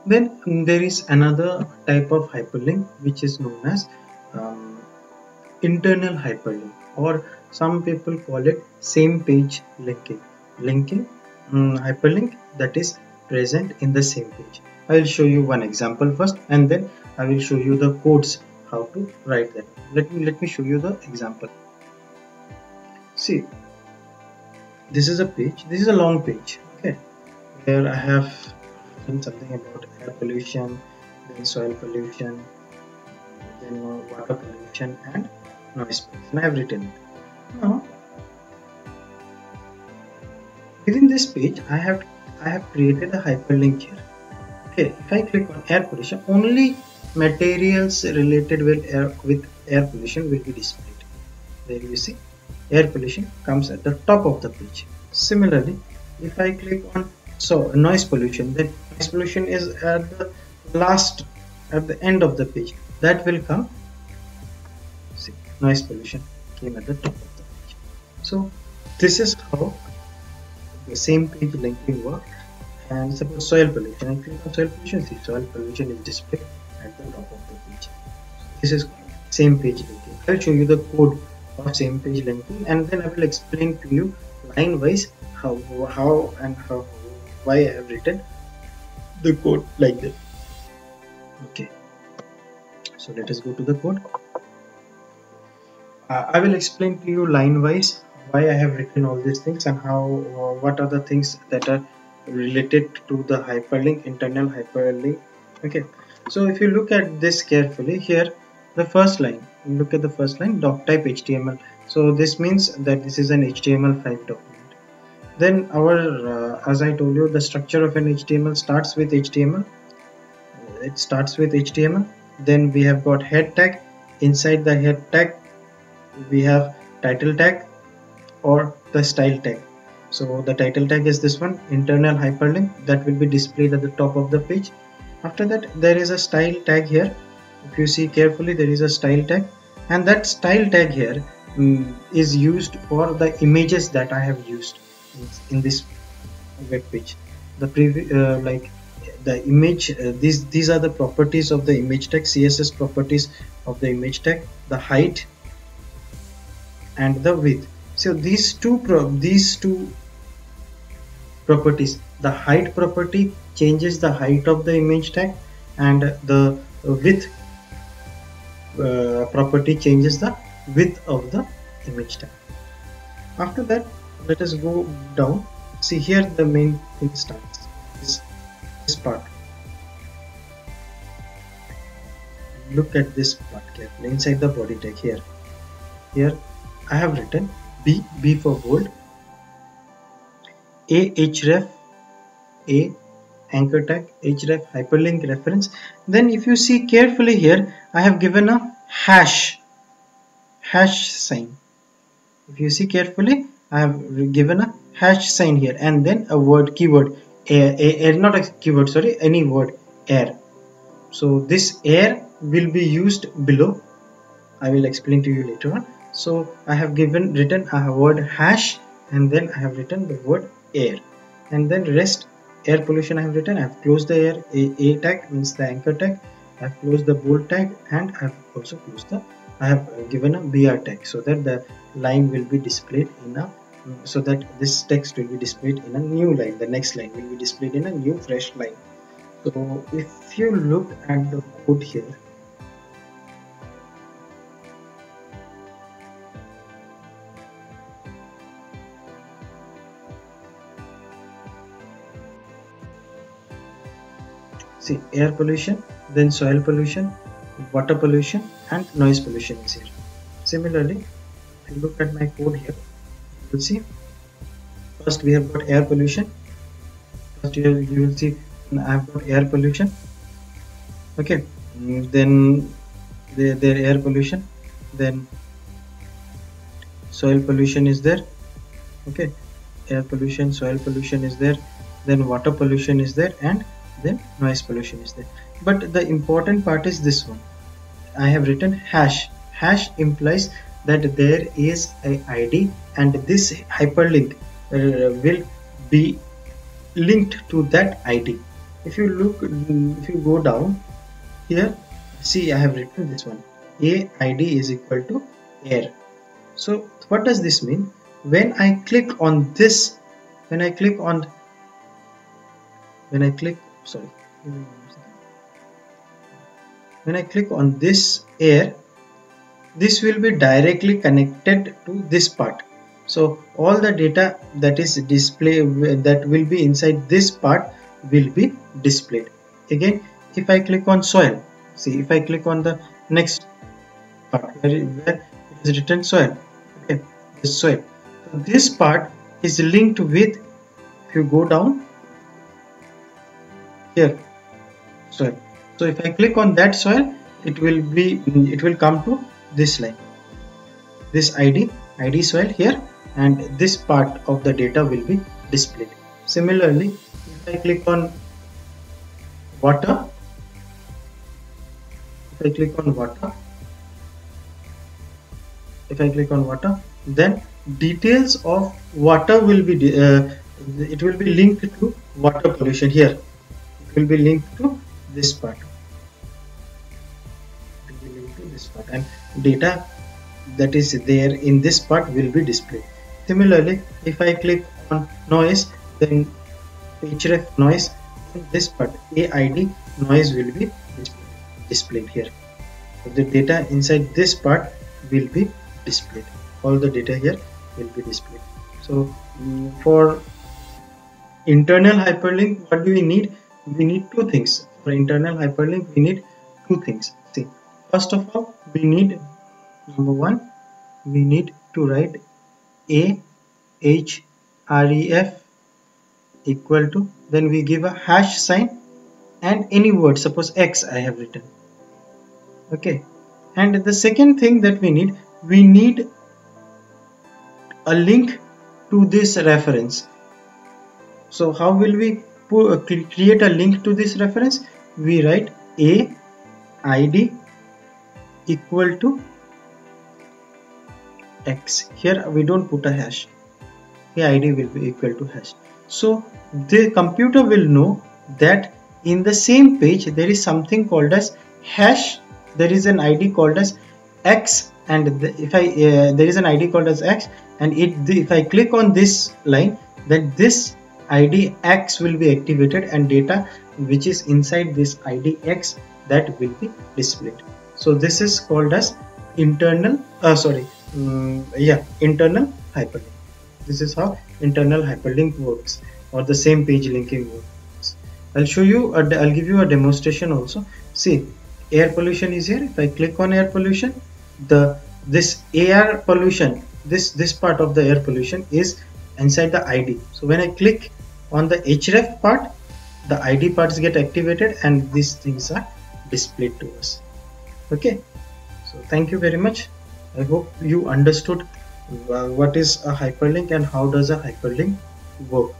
Then there is another type of hyperlink which is known as um, internal hyperlink, or some people call it same page linking hyperlink that is present in the same page. I will show you one example first, and then I will show you the codes how to write that. Let me show you the example. See, this is a page, this is a long page, okay, where I have done something about air pollution, then soil pollution, then water pollution and noise pollution. I have written it. Now within this page I have created a hyperlink here. Okay, if I click on air pollution, only materials related with air pollution will be displayed. There you see air pollution comes at the top of the page. Similarly, if I click on noise pollution, then noise pollution is at the at the end of the page. That will come. See, noise pollution came at the top of the page. So this is how the same page linking works. And suppose soil pollution, I click on soil pollution. See, soil pollution is displayed at the top of the page. This is same page linking. I will show you the code of same page linking, and then I will explain to you line wise how why I have written the code like that. Okay, so let us go to the code. I will explain to you line wise why I have written all these things and how what are the things that are related to the hyperlink, internal hyperlink. Okay, so if you look at this carefully here, the first line, look at the first line, doc type HTML. So this means that this is an HTML5 document. Then our as I told you, the structure of an HTML starts with HTML. It starts with HTML. Then we have got head tag. Inside the head tag we have title tag or the style tag. So the title tag is this one, internal hyperlink, that will be displayed at the top of the page. After that there is a style tag here. If you see carefully, there is a style tag, and that style tag here is used for the images that I have used in this web page. The like the image, these are the properties of the image tag, CSS properties of the image tag, the height and the width. So these two properties, the height property changes the height of the image tag, and the width property changes the width of the image tag. After that, let us go down. See, here the main thing starts, this part. Look at this part carefully. Inside the body tag here I have written B for bold, A href, A anchor tag, href hyperlink reference. Then if you see carefully here, I have given a hash sign. If you see carefully, I have given a hash sign here, and then a word, keyword, not a keyword, sorry, any word, air. So this air will be used below. I will explain to you later on. So I have written a word hash, and then I have written the word air, and then rest air pollution I have written. I have closed the air, a tag means the anchor tag. I have closed the bold tag, and I have also closed I have given a BR tag, so that the line will be displayed in a, so that this text will be displayed in a new line. The next line will be displayed in a new fresh line. So if you look at the code here, see, air pollution, then soil pollution, water pollution and noise pollution is here. Similarly, if you look at my code here, you will see first we have got air pollution. First you will see I have got air pollution. Okay, then their air pollution, then soil pollution is there. Okay, air pollution, soil pollution is there, then water pollution is there, and then noise pollution is there. But the important part is this one. I have written hash. Hash implies that there is a ID, and this hyperlink will be linked to that ID. if you look, if you go down here, see I have written this one, AID is equal to air. So what does this mean? When I click on this, when I click on, sorry, when I click on this air, this will be directly connected to this part. So all the data that is displayed, that will be inside this part, will be displayed. Again, if I click on soil, see if I click on the next part where it is written soil, okay, this soil. So this part is linked with, if you go down here, soil. So if I click on that soil, it will come to this line, this ID soil here, and this part of the data will be displayed. Similarly, if I click on water, if I click on water, then details of water will be it will be linked to water pollution here. It will be linked to this part. It will be linked to this part, and data that is there in this part will be displayed. Similarly, if I click on noise, then href noise, in this part AID noise will be displayed here. So the data inside this part will be displayed. All the data here will be displayed. So for internal hyperlink, what do we need? We need two things. For internal hyperlink, we need two things. See, first of all, we need, number one, we need to write ahref equal to, then we give a hash sign and any word, suppose X I have written, okay. And the second thing that we need a link to this reference. So how will we create a link to this reference? We write AID equal to X. Here we don't put a hash. AID will be equal to hash. So the computer will know that in the same page there is something called as hash, there is an ID called as X, and there is an ID called as X, and if I click on this line, then this ID X will be activated and data which is inside this ID X, that will be displayed. So this is called as internal internal hyperlink. This is how internal hyperlink works, or the same page linking works. I'll show you, I'll give you a demonstration also. See, air pollution is here. If I click on air pollution, this air pollution, this part of the air pollution is inside the ID. So when I click on the href part, the ID parts get activated and these things are displayed to us. Okay, so thank you very much. I hope you understood what is a hyperlink and how does a hyperlink work.